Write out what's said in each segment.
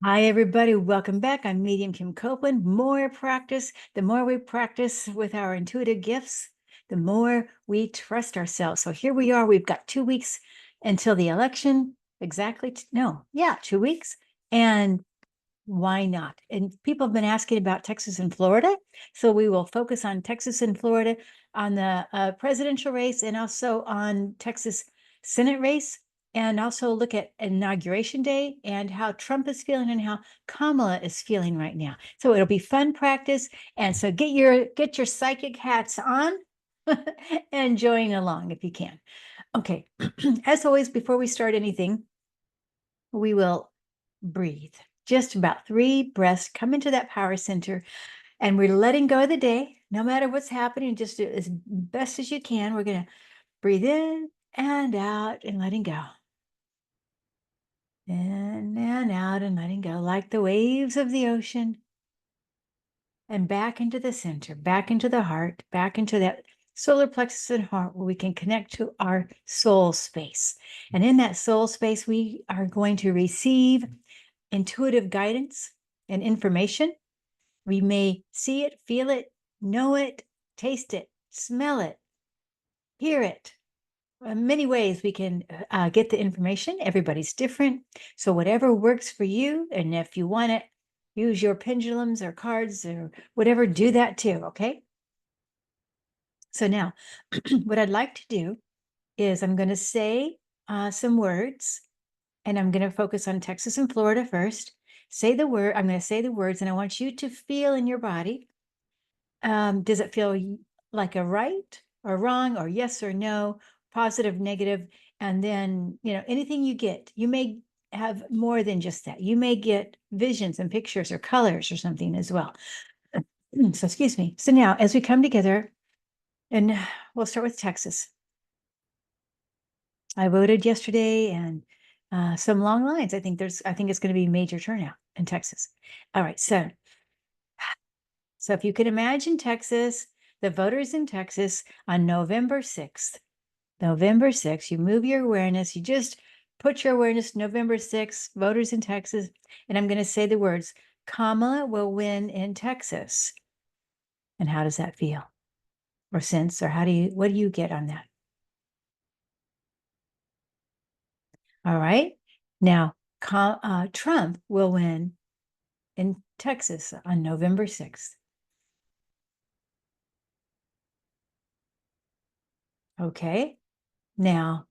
Hi, everybody. Welcome back. I'm Medium Kim Copeland. More practice. The more we practice with our intuitive gifts, the more we trust ourselves. So here we are. We've got 2 weeks until the election. Exactly. No, yeah, 2 weeks. And why not? And people have been asking about Texas and Florida. So we will focus on Texas and Florida on the presidential race and also on Texas Senate race, and also look at Inauguration Day and how Trump is feeling and how Kamala is feeling right now. So it'll be fun practice. And so get your psychic hats on and join along if you can. Okay. As always, before we start anything, we will breathe. Just about 3 breaths, come into that power center, and we're letting go of the day, no matter what's happening, just do as best as you can. We're going to breathe in and out and letting go. In and out and letting go, like the waves of the ocean. And back into the center, back into the heart, back into that solar plexus and heart where we can connect to our soul space. And in that soul space, we are going to receive intuitive guidance and information. We may see it, feel it, know it, taste it, smell it, hear it. Many ways we can get the information. Everybody's different. So whatever works for you, and if you want to use your pendulums or cards or whatever, do that too, okay? So now what I'd like to do is I'm going to say some words, and I'm going to focus on Texas and Florida first. Say the word. I'm going to say the words, and I want you to feel in your body. Does it feel like a right or wrong or yes or no, positive, negative? And then, anything you get, you may have more than just that. You may get visions and pictures or colors or something as well. So, excuse me. So now, as we come together, and we'll start with Texas. I voted yesterday, and some long lines. I think it's going to be major turnout in Texas. All right, so if you can imagine Texas, the voters in Texas on November 6th, you move your awareness, you just put your awareness November 6th, voters in Texas, and I'm going to say the words, Kamala will win in Texas. And how does that feel? Or sense, or what do you get on that? All right. Now, Trump will win in Texas on November 6th. Okay. Now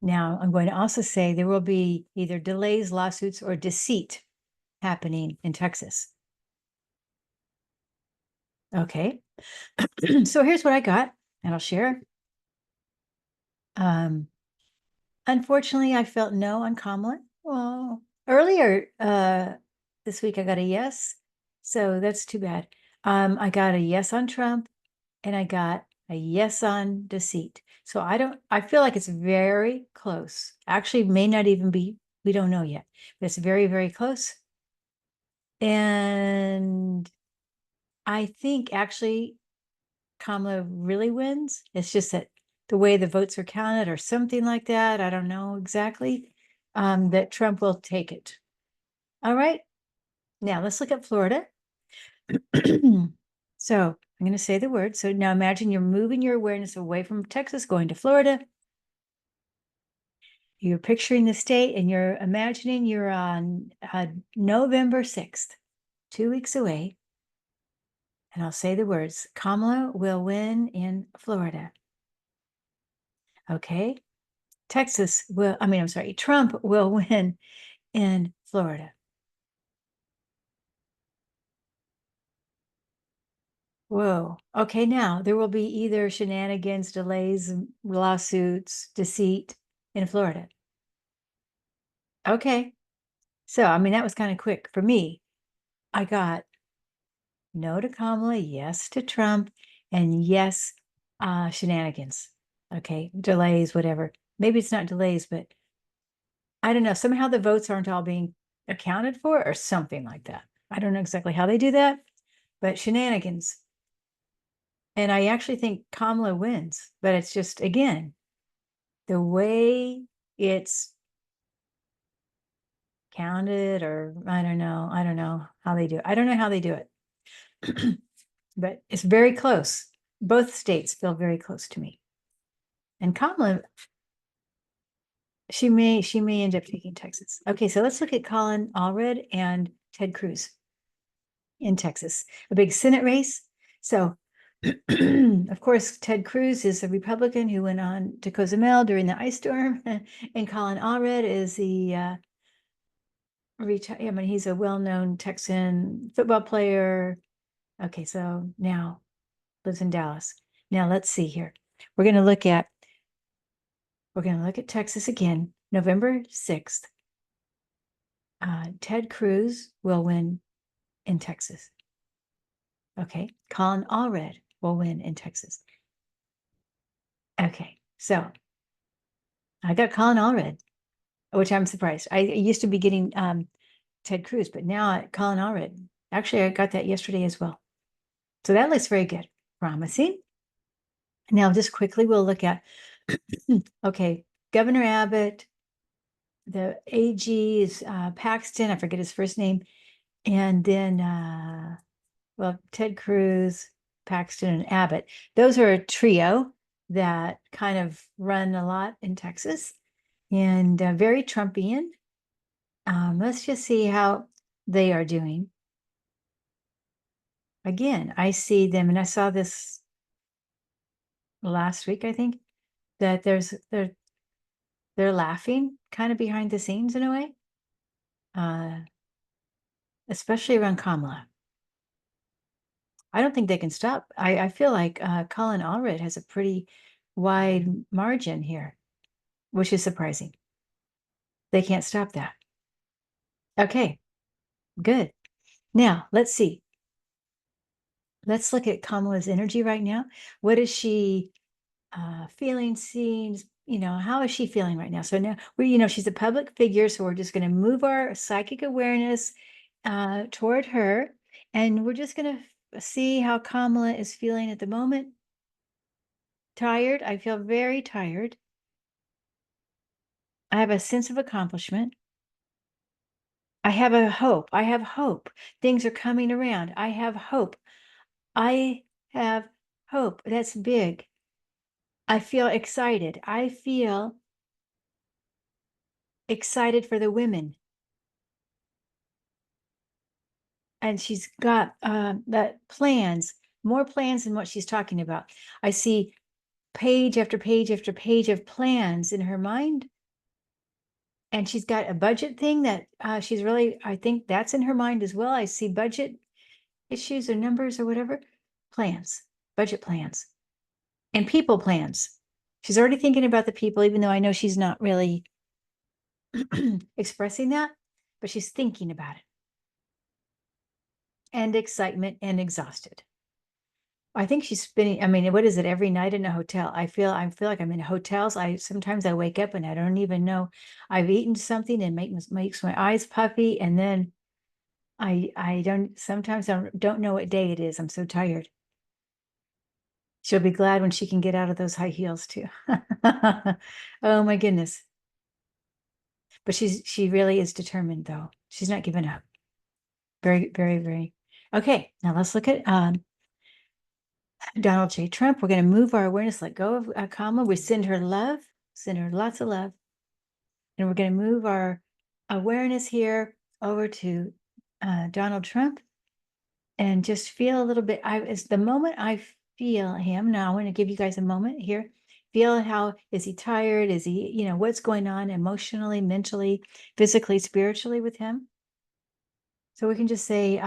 I'm going to also say there will be either delays, lawsuits, or deceit happening in Texas. Okay. So here's what I got, and I'll share. Unfortunately, I felt no on Kamala. Well, earlier this week, I got a yes. So that's too bad. I got a yes on Trump, and I got a yes on deceit. So I feel like it's very close. Actually, may not even be, we don't know yet, but it's very, very close. And I think actually Kamala really wins. It's just that the way the votes are counted or something like that, I don't know exactly, that Trump will take it. All right. Now let's look at Florida. So I'm going to say the word. So now imagine you're moving your awareness away from Texas, going to Florida. You're picturing the state and you're imagining you're on November 6th, 2 weeks away. And I'll say the words, Kamala will win in Florida. Okay. Trump will win in Florida. Whoa. Okay, now there will be either shenanigans, delays, lawsuits, deceit in Florida. Okay. So, that was kind of quick for me. I got no to Kamala, yes to Trump, and yes, shenanigans. Okay, delays, whatever. Maybe it's not delays, but I don't know. Somehow the votes aren't all being accounted for or something like that. I don't know exactly how they do that, but shenanigans. And I actually think Kamala wins, but it's just, again, the way it's counted, or I don't know. I don't know how they do it. I don't know how they do it, but it's very close. Both states feel very close to me. And Kamala, she may end up taking Texas. Okay, so let's look at Colin Allred and Ted Cruz in Texas, a big Senate race. So, of course, Ted Cruz is a Republican who went on to Cozumel during the ice storm, and Colin Allred is the I mean, he's a well-known Texan football player. Okay, so now lives in Dallas. Now let's see here. We're going to look at Texas again, November 6th. Ted Cruz will win in Texas. Okay, Colin Allred will win in Texas. Okay, so I got Colin Allred, which I'm surprised. I used to be getting Ted Cruz, but now Colin Allred. Actually, I got that yesterday as well. So that looks very good, promising. Now, just quickly, we'll look at, okay, Governor Abbott, the AG is Paxton, I forget his first name, and then, well, Ted Cruz, Paxton, and Abbott. Those are a trio that kind of run a lot in Texas, and very Trumpian. Let's just see how they are doing. Again, I see them, and I saw this last week, I think, that they're laughing kind of behind the scenes in a way, especially around Kamala. I don't think they can stop. I feel like Colin Allred has a pretty wide margin here, which is surprising. They can't stop that. Okay, good. Now, let's see. Let's look at Kamala's energy right now. What is she feeling, seeing, how is she feeling right now? So now she's a public figure, so we're just going to move our psychic awareness toward her, and we're just going to see how Kamala is feeling at the moment. Tired. I feel very tired. I have a sense of accomplishment. I have a hope. I have hope. Things are coming around. I have hope. I have hope. That's big. I feel excited. I feel excited for the women. And she's got that plans, more plans than what she's talking about. I see page after page after page of plans in her mind. And she's got a budget thing that she's really, I think that's in her mind as well. I see budget issues or numbers or whatever, plans, budget plans, and people plans. She's already thinking about the people, even though I know she's not really expressing that, but she's thinking about it. And excitement and exhausted. I think she's spending, I mean, what is it, every night in a hotel? I feel like I'm in hotels. Sometimes I wake up and I don't even know I've eaten something and makes my eyes puffy. And then I don't know what day it is. I'm so tired. She'll be glad when she can get out of those high heels too. Oh my goodness. But she really is determined though. She's not giving up. Very, very, very. Okay, now let's look at Donald J. Trump. We're going to move our awareness, let go of Kamala. We send her love, send her lots of love. And we're going to move our awareness here over to Donald Trump and just feel a little bit. It's the moment I feel him. Now I want to give you guys a moment here. Feel how, is he tired? Is he, what's going on emotionally, mentally, physically, spiritually with him? So we can just say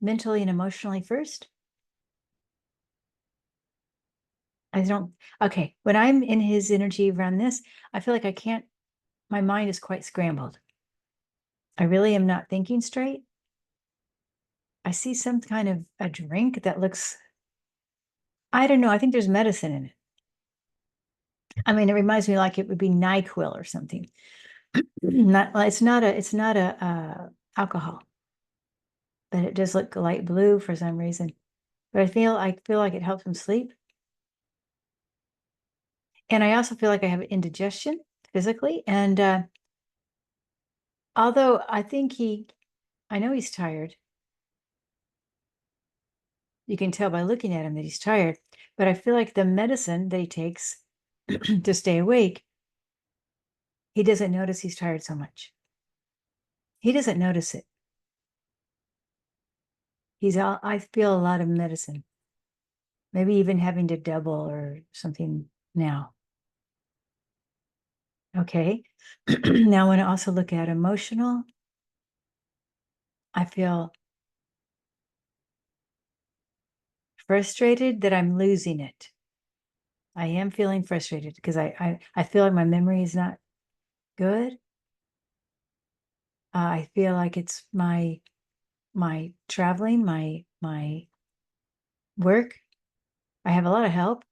mentally and emotionally first. Okay, when I'm in his energy around this, I feel like my mind is quite scrambled. I really am not thinking straight. I see some kind of a drink that looks, I don't know, I think there's medicine in it. I mean, it reminds me like it would be NyQuil or something. It's not a alcohol, but it does look light blue for some reason. But I feel like it helps him sleep. And I also feel like I have indigestion physically. And Although I know he's tired. You can tell by looking at him that he's tired, but I feel like the medicine that he takes to stay awake, he doesn't notice he's tired so much. He doesn't notice it. I feel a lot of medicine, maybe even having to double or something now. Okay. Now I want to also look at emotional. I feel frustrated that I'm losing it. I am feeling frustrated because I feel like my memory is not good. I feel like it's my traveling, my work. I have a lot of help.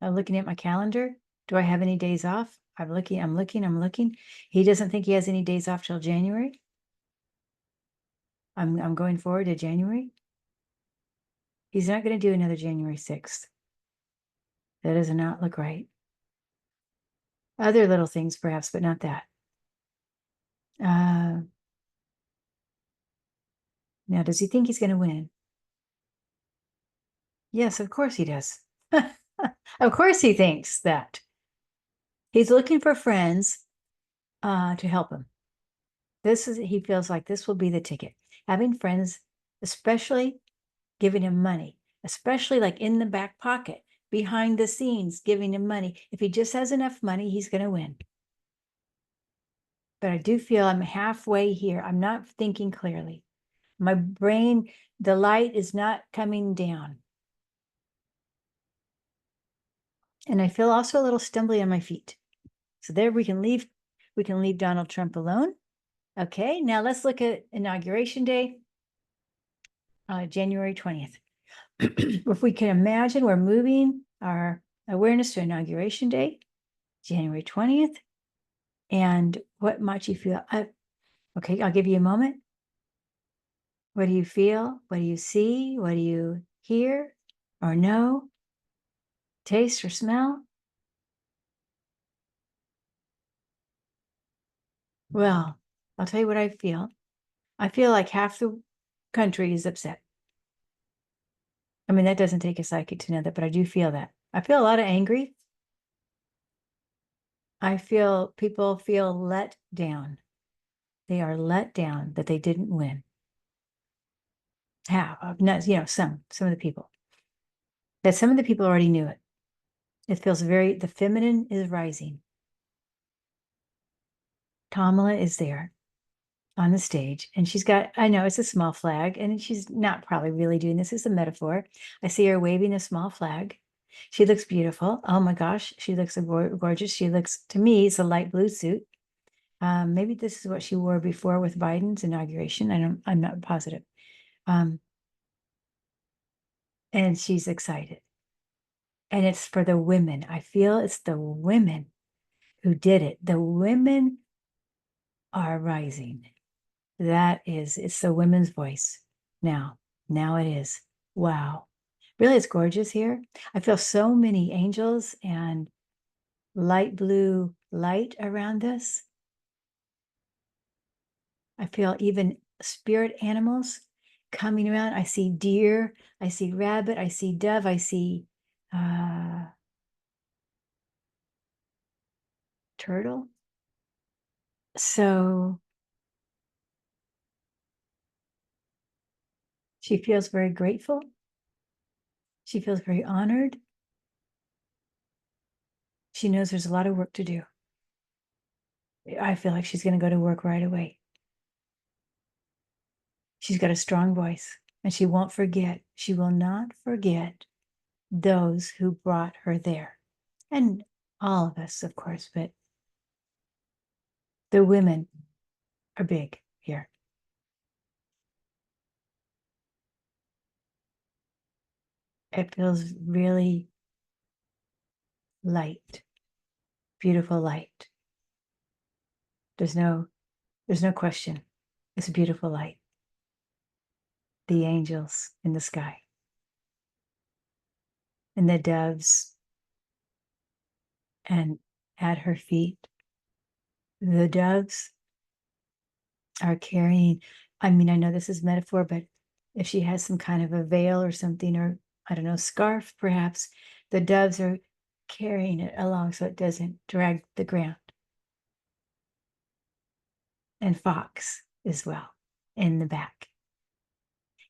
I'm looking at my calendar. Do I have any days off? I'm looking. He doesn't think he has any days off till January. I'm going forward to January. He's not going to do another January 6th. That does not look right. Other little things perhaps, but not that. Now, does he think he's going to win? Yes, of course he does. Of course he thinks that. He's looking for friends to help him. He feels like this will be the ticket. Having friends, especially giving him money, especially like in the back pocket, behind the scenes, giving him money. If he just has enough money, he's going to win. But I do feel I'm halfway here. I'm not thinking clearly. My brain, the light is not coming down. And I feel also a little stumbly on my feet. So there we can leave Donald Trump alone. Okay, now let's look at Inauguration Day, January 20th. If we can imagine we're moving our awareness to Inauguration Day, January 20th. And what might you feel? Okay, I'll give you a moment. What do you feel? What do you see? What do you hear or know? Taste or smell? Well, I'll tell you what I feel. I feel like half the country is upset. I mean, that doesn't take a psychic to know that, but I do feel that. I feel a lot of angry. I feel people feel let down. They are let down that they didn't win. How? Not, some of the people. That some of the people already knew it. It feels the feminine is rising. Kamala is there on the stage, and I know it's a small flag, and she's not probably really doing this. It's a metaphor. I see her waving a small flag. She looks beautiful. Oh my gosh, she looks gorgeous. She looks, to me, it's a light blue suit. Maybe this is what she wore before with Biden's inauguration. I'm not positive. And she's excited. And it's for the women. I feel it's the women who did it. The women are rising. It's the women's voice now. Now it is. Wow. Really, it's gorgeous here. I feel so many angels and light blue light around us. I feel even spirit animals coming around. I see deer, I see rabbit, I see dove, I see turtle. So she feels very grateful. She feels very honored. She knows there's a lot of work to do. I feel like she's going to go to work right away. She's got a strong voice, and she won't forget. She will not forget those who brought her there. And all of us, of course, but the women are big here. It feels really light, beautiful light. There's no question. It's a beautiful light. The angels in the sky and the doves and at her feet. The doves are carrying, I mean, I know this is metaphor, but if she has some kind of a veil or something, or I don't know, scarf perhaps, the doves are carrying it along so it doesn't drag the ground. And fox as well in the back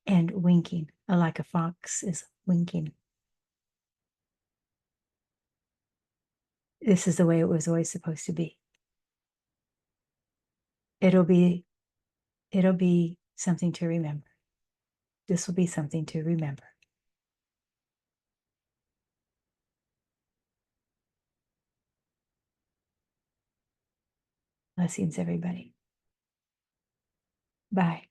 and winking, like a fox is winking. This is the way it was always supposed to be. It'll be something to remember. This will be something to remember. Blessings, everybody. Bye.